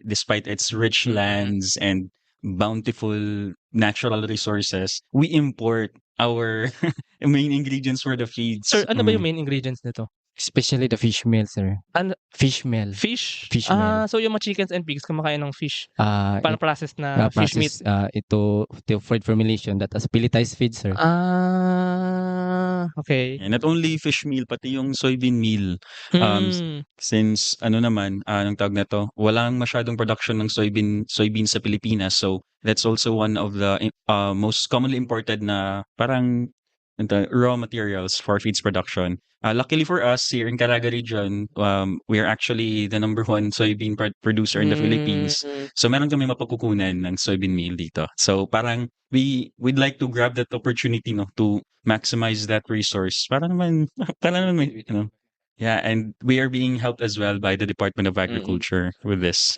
despite its rich Mm. lands and bountiful natural resources, we import our main ingredients for the feeds. Sir, ano ba yung main ingredients nito? Especially the fish meal, sir. Ano? Fish meal. Fish? Fish meal. So yung mga chickens and pigs kumakain ng fish. Parang It processed na fish meat. process ito to for formulation that as pelletized feed, sir. Okay. And not only fish meal, pati yung soybean meal. Mm. Since anong tawag na to, walang masyadong production ng soybean sa Pilipinas. So that's also one of the most commonly imported na parang raw materials for feeds production. Luckily for us here in Caraga region, we are actually the number one soybean producer in the Philippines. So meron kami mapagkukunan ng soybean meal dito. So parang we'd like to grab that opportunity no to maximize that resource. Para naman may, yeah, and we are being helped as well by the Department of Agriculture with this.